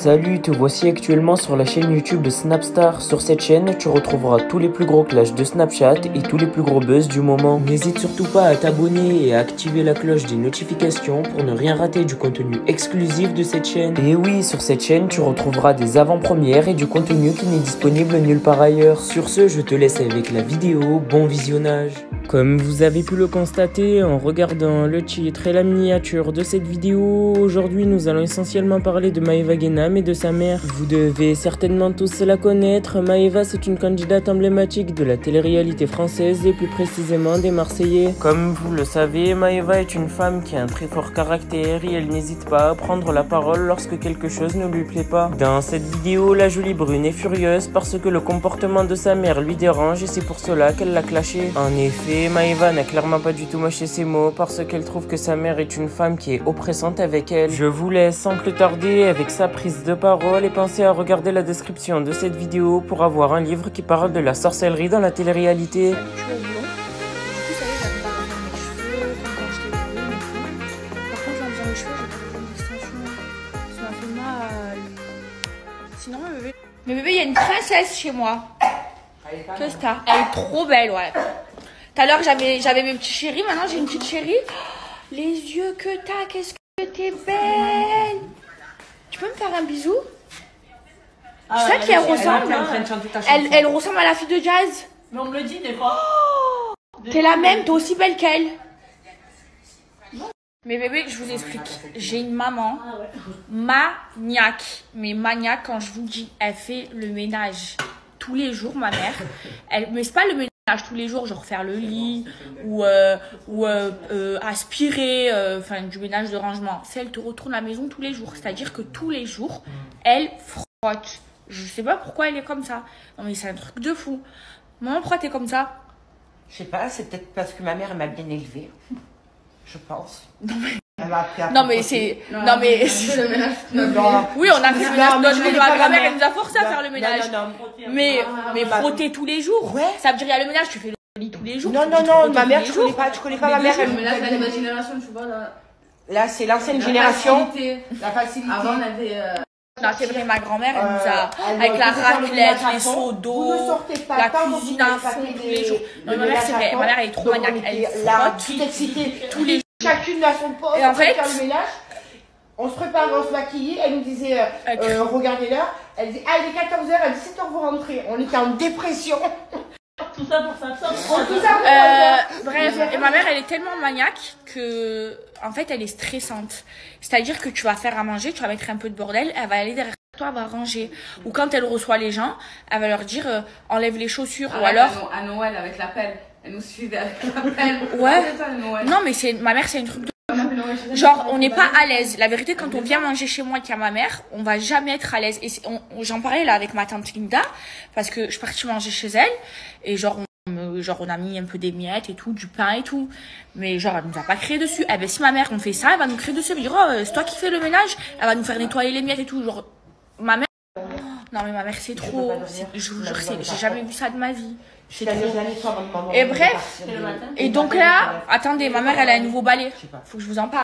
Salut, te voici actuellement sur la chaîne YouTube de Snapstar. Sur cette chaîne, tu retrouveras tous les plus gros clashs de Snapchat et tous les plus gros buzz du moment. N'hésite surtout pas à t'abonner et à activer la cloche des notifications pour ne rien rater du contenu exclusif de cette chaîne. Et oui, sur cette chaîne, tu retrouveras des avant-premières et du contenu qui n'est disponible nulle part ailleurs. Sur ce, je te laisse avec la vidéo. Bon visionnage. Comme vous avez pu le constater en regardant le titre et la miniature de cette vidéo, aujourd'hui nous allons essentiellement parler de Maeva Guénam et de sa mère. Vous devez certainement tous la connaître. Maeva, c'est une candidate emblématique de la télé-réalité française et plus précisément des Marseillais. Comme vous le savez, Maeva est une femme qui a un très fort caractère et elle n'hésite pas à prendre la parole lorsque quelque chose ne lui plaît pas. Dans cette vidéo, la jolie brune est furieuse parce que le comportement de sa mère lui dérange et c'est pour cela qu'elle l'a clashé. En effet, Maeva n'a clairement pas du tout mâché ses mots parce qu'elle trouve que sa mère est une femme qui est oppressante avec elle. Je vous laisse sans plus tarder avec sa prise de parole et pensez à regarder la description de cette vidéo pour avoir un livre qui parle de la sorcellerie dans la télé-réalité. Sinon, mais bébé, il y a une princesse chez moi. Qu'est-ce que t'as? Elle est trop belle, ouais. Tout à l'heure, j'avais mes petits chéris. Maintenant, j'ai une petite chérie. Les yeux que t'as, qu'est-ce que t'es belle. Tu peux me faire un bisou? Tu sais qui elle ressemble? Elle ressemble à la fille de Jazz. Mais on me le dit des fois. Oh, t'es la même, t'es aussi belle qu'elle. Mais bébé, je vous explique. J'ai une maman maniaque. Mais maniaque, quand je vous dis, elle fait le ménage tous les jours, ma mère. Mais c'est pas le ménage tous les jours, genre faire le lit ou aspirer, enfin du ménage de rangement. C'est elle te retourne la maison tous les jours. C'est-à-dire que tous les jours, elle frotte. Je sais pas pourquoi elle est comme ça. Non mais c'est un truc de fou. Maman, pourquoi t'es comme ça? Je sais pas, c'est peut-être parce que ma mère elle m'a bien élevée. Je pense. Non mais c'est... Non mais... Oui, on a fait le ménage. Ma grand-mère, elle nous a forcé à faire le ménage. Mais frotter tous les jours. Ça veut dire, il y a le ménage, tu fais le lit tous les jours. Non, ma mère, tu connais pas ma mère. Mais là, c'est la nouvelle génération, tu vois. Là, c'est l'ancienne génération. La facilité. Avant, on avait... Non, c'est vrai, ma grand-mère, elle nous a... Avec la raclette, les seaux d'eau, la cuisine à fond tous les jours. Non, ma mère, c'est vrai. Ma mère, elle est trop maniaque. Elle frotte tout excitée tous les jours. Chacune à son poste. Et en fait, faire le ménage. On se prépare, on se maquiller. Elle nous disait, regardez l'heure. Elle disait, ah, il est 14h, à 17h, vous rentrez. On était en dépression. Tout ça pour ça. Bref, et ma mère, elle est tellement maniaque que, en fait, elle est stressante. C'est-à-dire que tu vas faire à manger, tu vas mettre un peu de bordel, elle va aller derrière toi, elle va ranger. Ou quand elle reçoit les gens, elle va leur dire, enlève les chaussures. Ou alors... À Noël, avec la pelle. Elle nous suivait avec la pelle. Ouais. Non, mais ma mère, c'est une truc de... Genre, on n'est pas à l'aise. La vérité, quand on vient manger chez moi, qu'il y a ma mère, on va jamais être à l'aise. Et j'en parlais là avec ma tante Linda, parce que je suis partie manger chez elle, et genre on a mis un peu des miettes et tout, du pain et tout. Mais genre, elle nous a pas crié dessus. Eh ben, si ma mère, on fait ça, elle va nous crier dessus. Elle va dire, oh, c'est toi qui fais le ménage. Elle va nous faire nettoyer les miettes et tout. Genre, ma mère... Non, mais ma mère, c'est trop. Je vous jure, j'ai jamais vu ça de ma vie. C'est trop. Et bref. Et donc là, attendez, ma mère, elle a un nouveau balai. Faut que je vous en parle.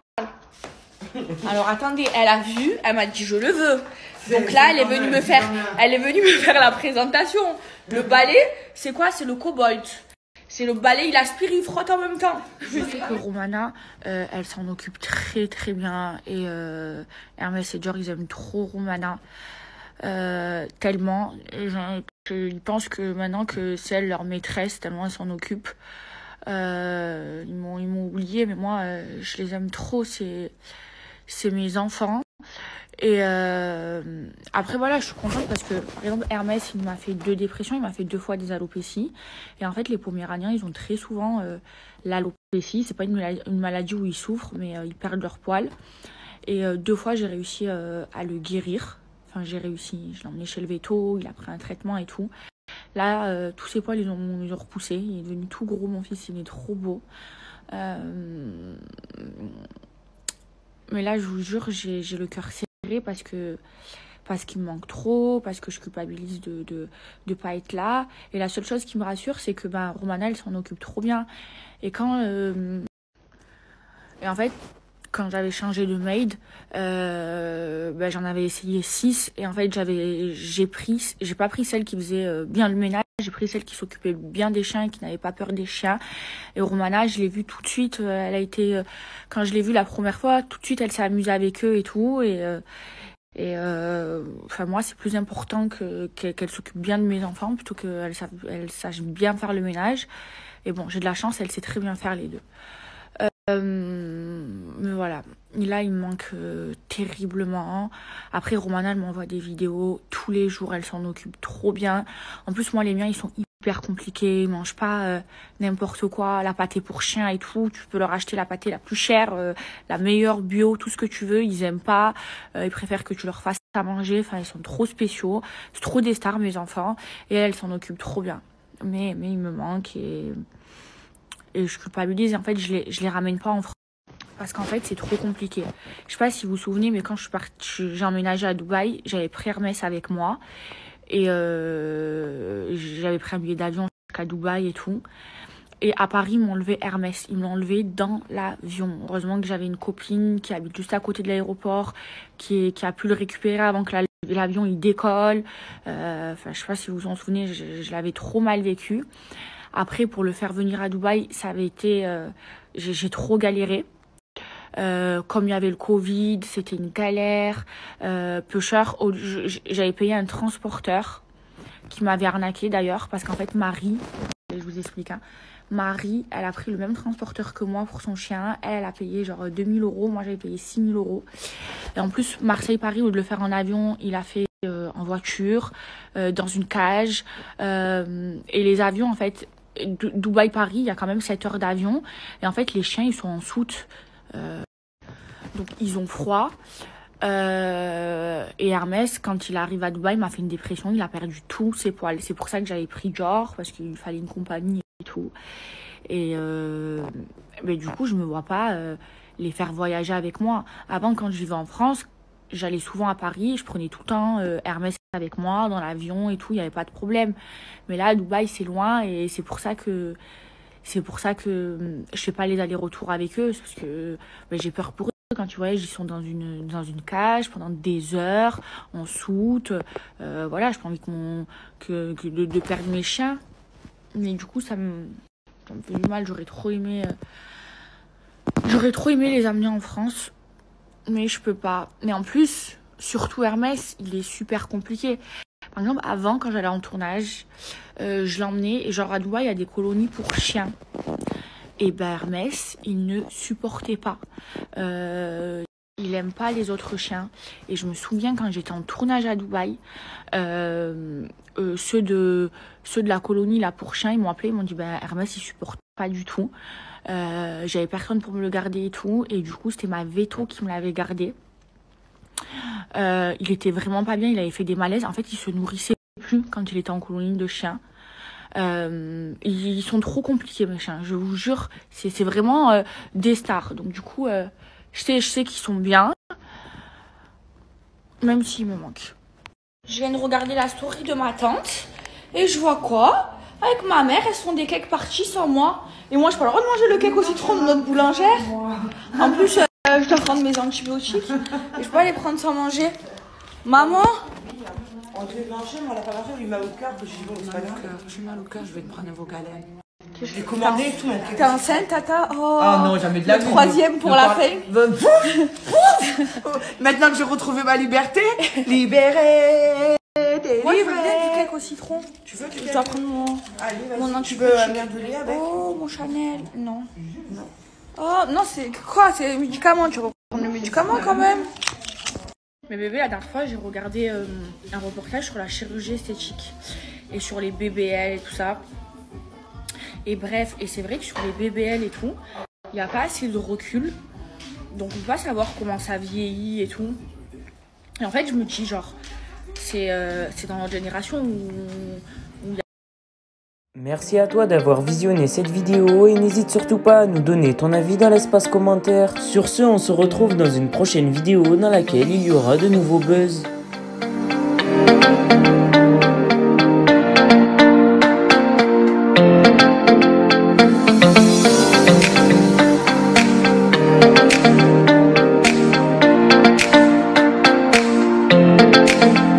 Alors attendez, elle a vu, elle m'a dit je le veux. Donc là, elle est venue me faire la présentation. Le balai, c'est quoi? C'est le Cobalt. C'est le balai, il aspire, il frotte en même temps. Je sais que Romana, elle s'en occupe très très bien. Et Hermès et Dior, ils aiment trop Romana. Tellement qu'ils pensent que maintenant que c'est elle leur maîtresse, tellement elle s'en occupe. Ils m'ont oublié, mais moi, je les aime trop. C'est mes enfants. Et après, voilà, je suis contente parce que, par exemple, Hermès, il m'a fait 2 dépressions, il m'a fait 2 fois des alopécies. Et en fait, les Poméraniens, ils ont très souvent l'alopécie. C'est pas une maladie où ils souffrent, mais ils perdent leur poil. Et 2 fois, j'ai réussi à le guérir. Enfin, j'ai réussi. Je l'ai emmené chez le véto, il a pris un traitement et tout. Là, tous ses poils, ils ont repoussé. Il est devenu tout gros, mon fils, il est trop beau. Mais là, je vous jure, j'ai le cœur serré parce qu'il me manque trop, parce que je culpabilise de pas être là. Et la seule chose qui me rassure, c'est que Romana, elle s'en occupe trop bien. Et quand... Et en fait, quand j'avais changé de maid, j'en avais essayé 6 et en fait j'ai pas pris celle qui faisait bien le ménage, j'ai pris celle qui s'occupait bien des chiens et qui n'avait pas peur des chiens. Et Romana, je l'ai vue tout de suite, elle a été quand je l'ai vue la première fois, tout de suite elle s'est amusée avec eux et tout moi c'est plus important qu'elle s'occupe bien de mes enfants plutôt qu'elle sache bien faire le ménage. Et bon, j'ai de la chance, elle sait très bien faire les deux. Mais voilà, là il me manque terriblement. Après Romana, elle m'envoie des vidéos tous les jours, elle s'en occupe trop bien. En plus moi les miens ils sont hyper compliqués, ils mangent pas n'importe quoi, la pâtée pour chien et tout, tu peux leur acheter la pâtée la plus chère, la meilleure bio, tout ce que tu veux, ils aiment pas, ils préfèrent que tu leur fasses à manger, enfin ils sont trop spéciaux, c'est trop des stars mes enfants, et elle s'en occupe trop bien. Mais il me manque et je culpabilise. En fait, je les ramène pas en France parce qu'en fait, c'est trop compliqué. Je sais pas si vous vous souvenez, mais quand j'ai emménagé à Dubaï, j'avais pris Hermès avec moi et j'avais pris un billet d'avion jusqu'à Dubaï et tout. Et à Paris, ils m'ont enlevé Hermès. Ils m'ont enlevé dans l'avion. Heureusement que j'avais une copine qui habite juste à côté de l'aéroport, qui a pu le récupérer avant que l'avion il décolle. Je sais pas si vous vous en souvenez, je l'avais trop mal vécu. Après, pour le faire venir à Dubaï, ça avait été... j'ai trop galéré. Comme il y avait le Covid, c'était une galère. Peu cher. J'avais payé un transporteur qui m'avait arnaqué d'ailleurs. Parce qu'en fait, Marie, je vous explique, Marie, elle a pris le même transporteur que moi pour son chien. Elle a payé genre 2000 €. Moi, j'avais payé 6000 €. Et en plus, Marseille-Paris, au lieu de le faire en avion, il a fait en voiture, dans une cage. Et les avions, en fait... Dubaï-Paris, il y a quand même 7 heures d'avion. Et en fait, les chiens, ils sont en soute. Donc, ils ont froid. Et Hermès, quand il arrive à Dubaï, m'a fait une dépression. Il a perdu tous ses poils. C'est pour ça que j'avais pris Dior, parce qu'il fallait une compagnie et tout. Et mais du coup, je me vois pas les faire voyager avec moi. Avant, quand je vivais en France, j'allais souvent à Paris, je prenais tout le temps Hermès avec moi dans l'avion et tout, il n'y avait pas de problème. Mais là, à Dubaï, c'est loin et c'est pour ça que je fais pas les allers-retours avec eux, parce que j'ai peur pour eux. Quand tu voyages, ils sont dans une cage pendant des heures, en soute. Voilà, j'ai pas envie de perdre mes chiens. Mais du coup, ça me fait du mal. J'aurais trop aimé les amener en France. Mais je peux pas. Mais en plus, surtout Hermès, il est super compliqué. Par exemple, avant, quand j'allais en tournage, je l'emmenais, et genre à Dubaï, il y a des colonies pour chiens. Et Hermès, il ne supportait pas. Il aime pas les autres chiens. Et je me souviens quand j'étais en tournage à Dubaï, ceux de la colonie là pour chiens, ils m'ont appelé, ils m'ont dit Hermès, il supporte pas du tout. J'avais personne pour me le garder et tout, et du coup c'était ma veto qui me l'avait gardé. Il était vraiment pas bien, il avait fait des malaises. En fait, il se nourrissait plus quand il était en colonie de chiens. Ils sont trop compliqués mes chiens, je vous jure, c'est vraiment des stars. Donc du coup je sais qu'ils sont bien, même s'ils me manquent. Je viens de regarder la story de ma tante et je vois quoi? Avec ma mère, elles font des cakes parties sans moi. Et moi, je peux pas le droit de manger le cake au citron de notre boulangère. En plus, je dois prendre mes antibiotiques. Et je peux pas les prendre sans manger. Maman? On devait manger, mais on l'a pas mangé, on lui met au cœur. J'ai mal au cœur, je vais te prendre un vocalin. Je l'ai commandé et tout. T'es enceinte, tata? Oh, ah non, jamais de la vie. Le troisième pour la fin. Maintenant que j'ai retrouvé ma liberté, libérée. Moi, je veux bien du cake au citron. Tu veux Je dois prendre mon... Allez, vas-y. Mon Tu veux un verre de lait avec? Oh, mon Chanel. Non. Oh, non, c'est quoi? C'est le médicament. Tu vas prendre le médicament quand même. Mais bébé, la dernière fois, j'ai regardé un reportage sur la chirurgie esthétique. Et sur les BBL et tout ça. Et bref, et c'est vrai que sur les BBL et tout, il n'y a pas assez de recul. Donc on peut pas savoir comment ça vieillit et tout. Et en fait, je me dis genre... C'est dans notre génération où Merci à toi d'avoir visionné cette vidéo et n'hésite surtout pas à nous donner ton avis dans l'espace commentaire. Sur ce, on se retrouve dans une prochaine vidéo dans laquelle il y aura de nouveaux buzz. Salut.